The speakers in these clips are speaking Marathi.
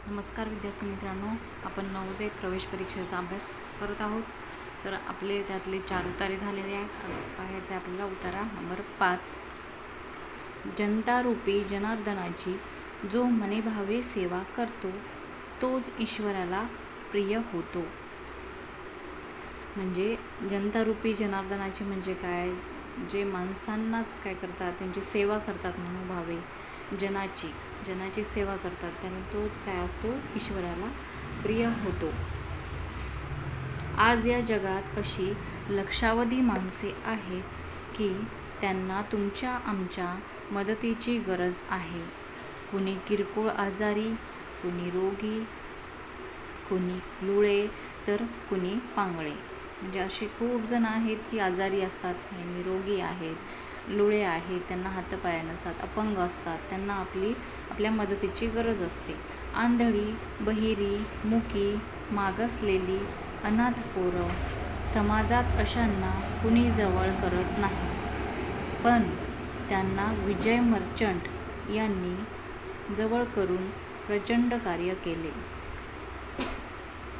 नमस्कार विद्यार्थी मित्रांनो, आपण नवोदय प्रवेश परीक्षेचा अभ्यास करत आहोत. तर आपले त्यातले 4 उतारे झालेले आहेत. आज पाहायचं आहे आपल्याला उतारा नंबर 5. जनतारूपी जनार्दनाची जो मने भावे सेवा करतो तोच ईश्वराला प्रिय होतो. म्हणजे जनतारूपी जनार्दनाची म्हणजे काय? जे माणसांनाच काय करतात, त्यांची सेवा करतात, मनोभावे जनाची सेवा करतात, त्याने तोच काय असतो, ईश्वराला प्रिय होतो. आज या जगात अशी लक्षावधी माणसे आहेत की त्यांना तुमच्या आमच्या मदतीची गरज आहे. कुणी किरकोळ आजारी, कुणी रोगी, कुणी लुळे तर कुणी पांगळे. म्हणजे असे खूप जण आहेत की आजारी असतात, नेहमी रोगी आहेत, लुळे आहेत, त्यांना हातपाय नसतात, अपंग असतात, त्यांना आपल्या मदतीची गरज असते. आंधळी, बहिरी, मुकी, मागासलेली, अनाथ पोरं, समाजात अशांना कुणी जवळ करत नाही. पण त्यांना विजय मर्चंट यांनी जवळ करून प्रचंड कार्य केले.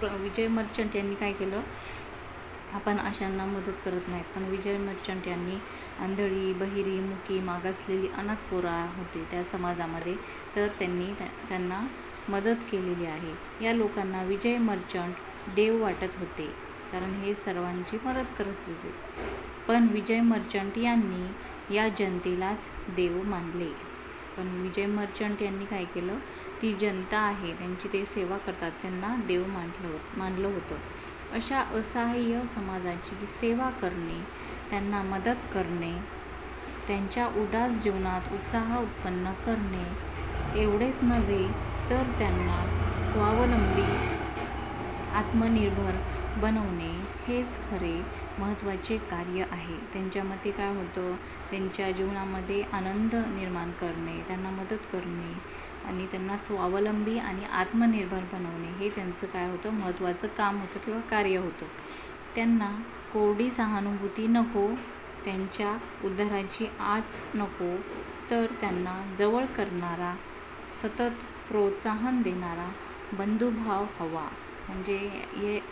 विजय मर्चंट यांनी काय केलं? आपण अशांना मदत करत नाही, पण विजय मर्चंट यांनी आंधळी, बहिरी, मुकी, मागासलेली, अनाथ पोरं होते त्या समाजामध्ये, तर त्यांनी त्यांना मदत केलेली आहे. या लोकांना विजय मर्चंट देव वाटत होते, कारण हे सर्वांची मदत करत होते. पण विजय मर्चंट यांनी या जनतेलाच देव मानले. पण विजय मर्चंट यांनी काय केलं? ती जनता आहे, त्यांची ते सेवा करतात, त्यांना देव मानलं होतं. अशा असहाय्य समाजाची सेवा करणे, त्यांना मदत करणे, त्यांच्या उदास जीवनात उत्साह उत्पन्न करणे एवढेच नव्हे तर त्यांना स्वावलंबी, आत्मनिर्भर बनवणे हेच खरे महत्त्वाचे कार्य आहे. त्यांच्या मते काय होतं? त्यांच्या जीवनामध्ये आनंद निर्माण करणे, त्यांना मदत करणे आणि त्यांना स्वावलंबी आणि आत्मनिर्भर बनवणे हे त्यांचं काय होतं? महत्त्वाचं काम होतं किंवा कार्य होतं. त्यांना कोरडी सहानुभूती नको, त्यांच्या उद्धाराची आच नको, तर त्यांना जवळ करणारा, सतत प्रोत्साहन देणारा बंधुभाव हवा. म्हणजे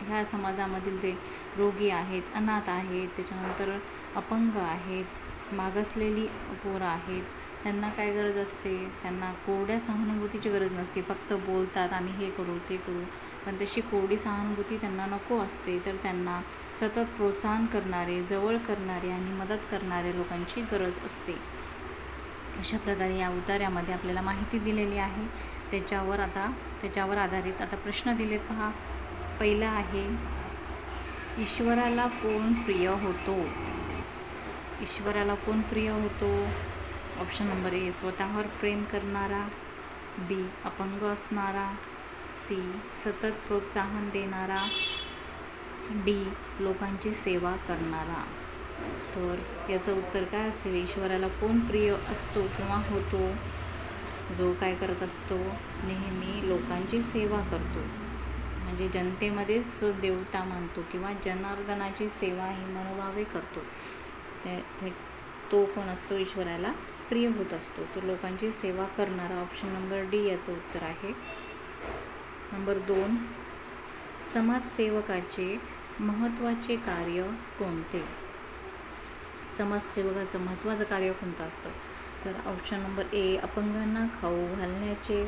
ह्या समाजामधील ते रोगी आहेत, अनाथ आहेत, त्याच्यानंतर अपंग आहेत, मागासलेली पोरं आहेत, त्यांना काय गरज असते? त्यांना कोरड्या सहानुभूतीची गरज नसते. फक्त बोलतात आम्ही हे करू ते करू, पण तशी कोरडी सहानुभूती त्यांना नको असते. तर त्यांना सतत प्रोत्साहन करणारे, जवळ करणारे आणि मदत करणारे लोकांची गरज असते. अशा प्रकारे या उतार्यामध्ये आपल्याला माहिती दिलेली आहे. त्याच्यावर आधारित आता प्रश्न दिलेत पहा. पहिला आहे, ईश्वराला कोण प्रिय होतो? ईश्वराला कोण प्रिय होतो? ऑप्शन नंबर ए, स्वतःवर प्रेम करणारा, बी, अपंग असणारा, सी, सतत प्रोत्साहन देणारा, डी, लोकांची सेवा करणारा. तर याचं उत्तर काय असेल? ईश्वराला कोण प्रिय असतो किंवा होतो? जो काय करत असतो? नेहमी लोकांची सेवा करतो, म्हणजे जनतेमध्येच देवता मानतो किंवा जनार्दनाची सेवा ही मनोभावे करतो. तो कोण असतो? ईश्वराला प्रिय होत असतो, तो लोकांची सेवा करणारा. ऑप्शन नंबर डी याचं उत्तर आहे. नंबर 2, समाजसेवकाचे महत्त्वाचे कार्य कोणते? समाजसेवकाचं महत्त्वाचं कार्य कोणतं असतं? तर ऑप्शन नंबर ए, अपंगांना खाऊ घालण्याचे,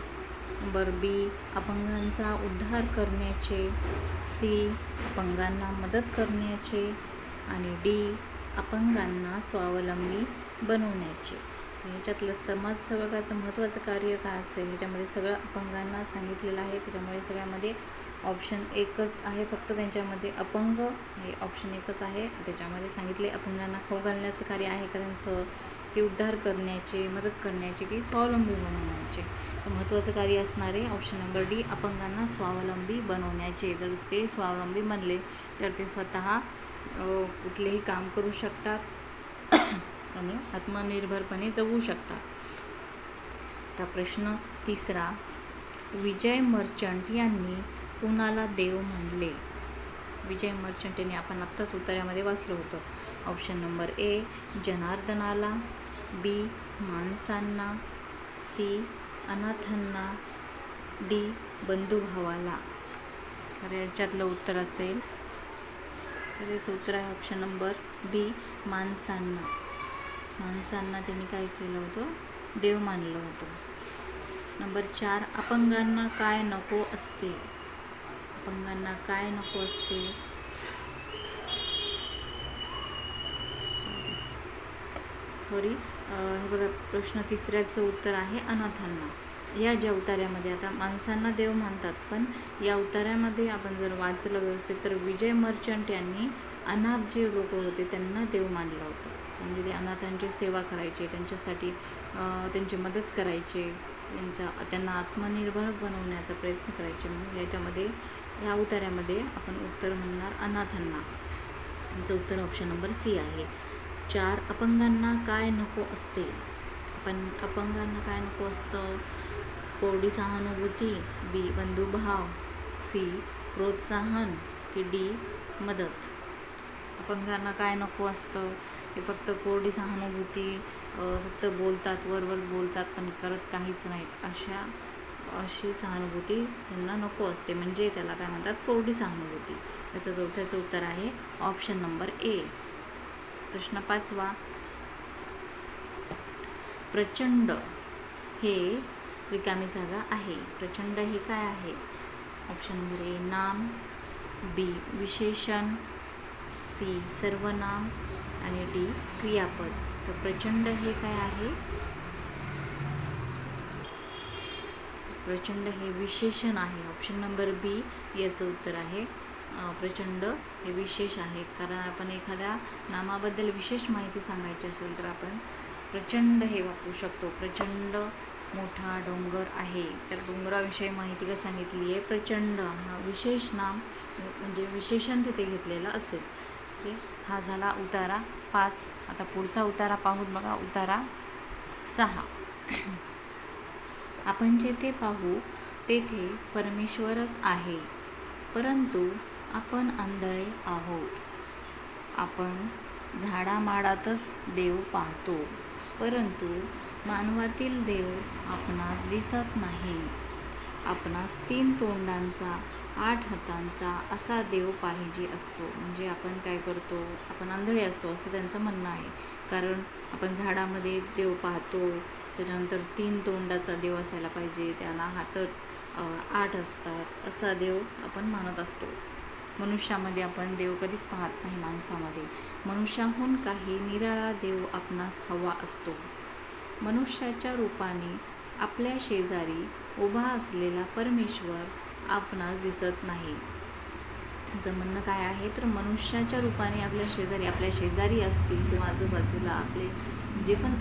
नंबर बी, अपंगांचा उद्धार करण्याचे, सी, अपंगांना मदत करण्याचे आणि डी, अपंगांना स्वावलंबी बनवण्याचे. ह्याच्यातलं समाजसेवकाचं महत्त्वाचं कार्य काय असेल? ह्याच्यामध्ये सगळं अपंगांना सांगितलेलं आहे, त्याच्यामुळे सगळ्यामध्ये ऑप्शन एकच आहे. फक्त त्यांच्यामध्ये अपंग हे ऑप्शन एकच आहे. त्याच्यामध्ये सांगितले अपंगांना खाऊ घालण्याचं कार्य आहे का त्यांचं, की उद्धार करण्याचे, मदत करण्याचे, की स्वावलंबी बनवण्याचे. तर महत्त्वाचं कार्य असणारे ऑप्शन नंबर डी, अपंगांना स्वावलंबी बनवण्याचे. जर ते स्वावलंबी बनले तर ते स्वतः कुठलेही काम करू शकतात आणि आत्मनिर्भरपणे जगू शकतात. आता प्रश्न 3, विजय मर्चंट यांनी कुणाला देव मानले? विजय मर्चंट यांनी आपण आत्ताच उत्तरामध्ये वाचलं होतं. ऑप्शन नंबर ए, जनार्दनाला, बी, माणसांना, सी, अनाथांना, डी, बंधुभावाला. तर याच्यातलं उत्तर असेल, तर याचं उत्तर आहे ऑप्शन नंबर बी, माणसांना. माणसांना त्यांनी काय केलं होतं, देव मानलं होतं. नंबर 4, अपंगांना काय नको असते. अपंगांना काय नको असते. सॉरी हे बघा, प्रश्न 3चं उत्तर आहे अनाथांना. या ज्या उतार्यामध्ये, आता माणसांना देव मानतात, पण या उतार्यामध्ये आपण जर वाचलं व्यवस्थित तर विजय मर्चंट यांनी अनाथ जे लोक होते त्यांना देव मानलं होतं. म्हणजे ते अनाथांची सेवा करायचे, त्यांच्यासाठी त्यांची मदत करायचे, त्यांना आत्मनिर्भर बनवण्याचा प्रयत्न करायचे. म्हणून याच्यामध्ये, या उतार्यामध्ये आपण उत्तर म्हणणार अनाथांना. याचं उत्तर ऑप्शन नंबर सी आहे. 4, अपंगांना काय नको असते. पण अपंगांना काय नको असतं. कोरडी सहानुभूती, बी बंधुभाव, सी प्रोत्साहन, की डी मदत. अपंगांना काय नको असतं. हे फक्त कोरडी सहानुभूती, फक्त बोलतात, वरवर बोलतात पण करत काहीच नाहीत, अशी सहानुभूती त्यांना नको असते, म्हणजे त्याला काय म्हणतात, कोरडी सहानुभूती. याचं चौथ्याचं उत्तर आहे ऑप्शन नंबर ए. प्रश्न 5, प्रचंड हे रिकामी जागा आहे. प्रचंड हे काय आहे. ऑप्शन नंबर ए, नाम, बी विशेषण, सी सर्वनाम, आणि डी क्रियापद. तर प्रचंड हे काय आहे. प्रचंड हे विशेषण आहे. ऑप्शन नंबर बी याचं उत्तर आहे. प्रचंड हे विशेष आहे, कारण आपण एखाद्या नामाबद्दल विशेष माहिती सांगायची असेल तर आपण प्रचंड हे वापरू शकतो. प्रचंड मोठा डोंगर आहे, तर डोंगराविषयी माहिती काय सांगितली आहे, प्रचंड हा विशेष नाम म्हणजे विशेषण तिथे घेतलेलं असेल. हा झाला उतारा 5. आता पुढचा उतारा पाहूत बघा, उतारा 6. आपण जेथे पाहू तेथे परमेश्वरच आहे, परंतु आपण आंधळे आहोत. आपण झाडामाडातच देव पाहतो, परंतु मानवातील देव आपणास दिसत नाही. आपणास 3 तोंडांचा 8 हातांचा असा देव पाहिजे असतो. म्हणजे आपण काय करतो, आपण आंधळे असतो असं त्यांचं म्हणणं आहे. कारण आपण झाडामध्ये देव पाहतो, त्याच्यानंतर 3 तोंडाचा देव असायला पाहिजे, त्याला हात 8 असतात, असा देव आपण मानत असतो. मनुष्यामध्ये आपण देव कधीच पाहत नाही. माणसामध्ये मनुष्याहून काही निराळा देव आपणास हवा असतो. मनुष्याच्या रूपाने आपल्या शेजारी उभा असलेला परमेश्वर आपणास दिसत नाही. याचं म्हणणं काय आहे, तर मनुष्याच्या रूपाने आपल्या शेजारी असतील किंवा आजूबाजूला आपले जे पण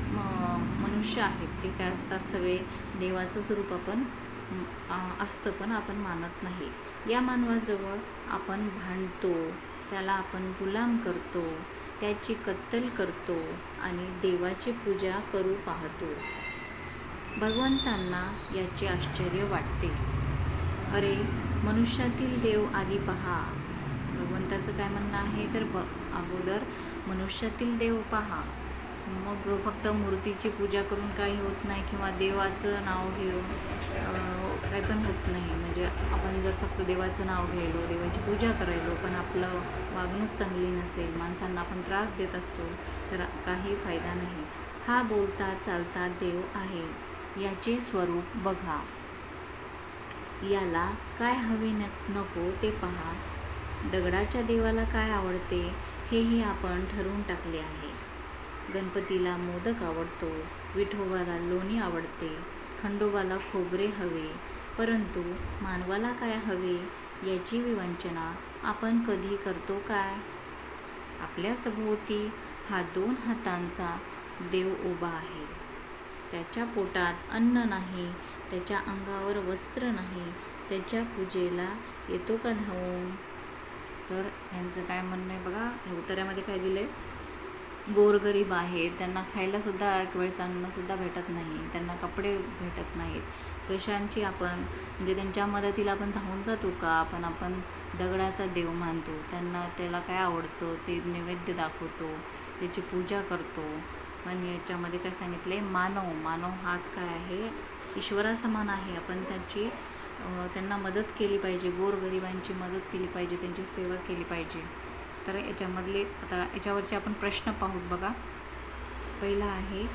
मनुष्य आहेत ते काय असतात, सगळे देवाचंच रूप आपण असतं, पण आपण मानत नाही. या मानवाजवळ आपण भांडतो, त्याला आपण गुलाम करतो, त्याची कत्तल करतो आणि देवाची पूजा करू पाहतो. भगवंतांना याचे आश्चर्य वाटते. अरे, मनुष्यातील देव आधी पहा. भगवंताचं काय म्हणणं आहे, तर अगोदर मनुष्यातील देव पहा, मग फक्त मूर्तीची पूजा करून काही होत नाही किंवा देवाचं नाव घेऊन काही पण होत नाही. म्हणजे आपण जर फक्त देवाचं नाव घ्यायलो, देवाची पूजा करायलो, पण आपलं वागणूक चांगली नसेल, माणसांना आपण त्रास देत असतो, तर काही फायदा नाही. हा बोलता चालता देव आहे, याचे स्वरूप बघा. याला काय हवे नको ते पहा. दगडाच्या देवाला काय आवडते हेही आपण ठरवून टाकले आहे. गणपतीला मोदक आवडतो, विठोबाला लोणी आवडते, खंडोबाला खोबरे हवे, परंतु मानवाला काय हवे याची विवंचना आपण कधी करतो काय. आपल्या सभोवती हा 2 हातांचा देव उभा आहे. त्याच्या पोटात अन्न नाही, त्याच्या अंगावर वस्त्र नाही, त्याच्या पूजेला येतो का धावून. तर यांचं काय म्हणणं आहे बघा, या उत्तरामध्ये काय दिलं आहे, गोरगरीब आहेत, त्यांना खायलासुद्धा एक वेळेस अन्नसुद्धा भेटत नाही, त्यांना कपडे भेटत नाहीत. कशांची आपण म्हणजे त्यांच्या मदतीला आपण धावून जातो का. आपण दगडाचा देव मानतो, त्याला काय आवडतं ते नैवेद्य दाखवतो, त्याची पूजा करतो. पण याच्यामध्ये काय सांगितले, मानव हाच काय आहे, ईश्वरासमान आहे. आपण त्याची त्यांना मदत केली पाहिजे, गोरगरिबांची मदत केली पाहिजे, त्यांची सेवा केली पाहिजे. तर याच्यामधले आता याच्यावरचे आपण प्रश्न पाहूत बघा. पहिला आहे,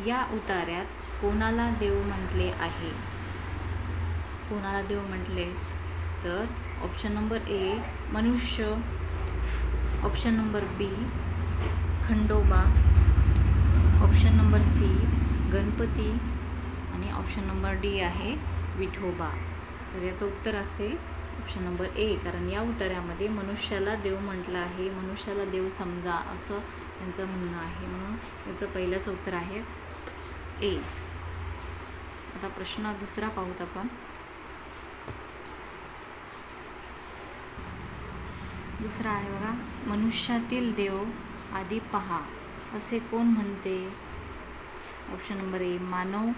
या उतार्यात कोणाला देव म्हटले आहे? कोणाला देव म्हटले? तर ऑप्शन नंबर ए मनुष्य, option number B Khandoba, option number C Ganapati आणि ऑप्शन नंबर डी आहे विठोबा. तर याचं उत्तर असेल ऑप्शन नंबर ए, कारण या उतार्यामध्ये मनुष्याला देव म्हटलं आहे, मनुष्याला देव समजा असं त्यांचं म्हणणं आहे, म्हणून याचं पहिलंच उत्तर आहे ए. आता प्रश्न दुसरा पाहूत आपण. दुसरा आहे बघा, मनुष्यातील देव आधी पहा असे कोण म्हणते? ऑप्शन नंबर ए मानव,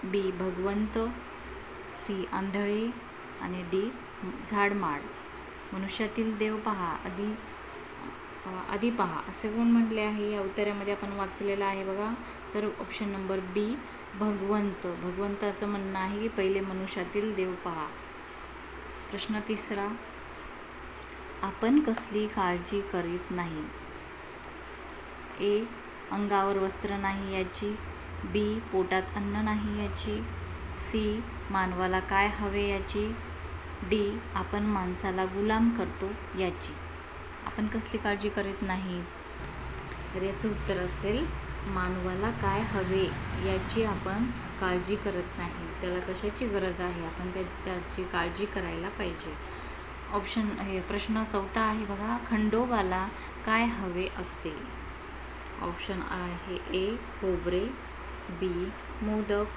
बी भगवंत, सी आंधळे आणि डी झाडमाड. मनुष्यातील देव पहा, आधी पहा असे कोण म्हटले आहे? या उत्तरामध्ये आपण वाचलेलं आहे बघा. तर ऑप्शन नंबर बी भगवंत. भगवंताचं म्हणणं आहे की पहिले मनुष्यातील देव पहा. प्रश्न तिसरा, आपण कसली काळजी करीत नाही? ए अंगावर वस्त्र नाही याची, बी पोटात अन्न नाही याची, सी मानवाला काय हवे याची, डी आपण माणसाला गुलाम करतो याची. आपण कसली काळजी करीत नाही? तर याचं उत्तर असेल मानवाला काय हवे याची आपण काळजी करत नाही. त्याला कशाची गरज आहे आपण त्याची काळजी करायला पाहिजे. ऑप्शन हे प्रश्न चौथा आहे बघा, खंडोबाला काय हवे असते? ऑप्शन आहे ए खोबरे, बी मोदक,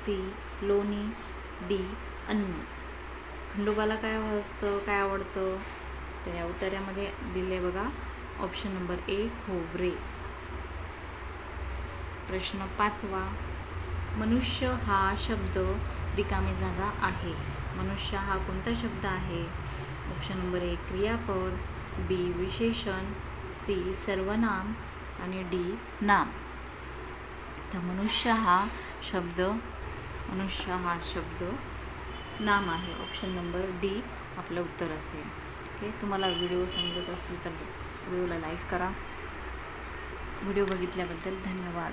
सी लोणी, डी अन्न. खंडोबाला काय हवं असतं, काय आवडतं? तर या उत्तरामध्ये दिले बघा ऑप्शन नंबर ए खोबरे. प्रश्न पाचवा, मनुष्य हा शब्द रिकामी जागा आहे. मनुष्य हा कोणता शब्द आहे? ऑप्शन नंबर ए क्रियापद, बी विशेषण, सी सर्वनाम आणि डी नाम. तर मनुष्य हा शब्द नाम आहे. ऑप्शन नंबर डी आपलं उत्तर असेल. ओके, तुम्हाला व्हिडिओ समजत असेल तर व्हिडिओला लाईक करा. व्हिडिओ बघितल्याबद्दल धन्यवाद.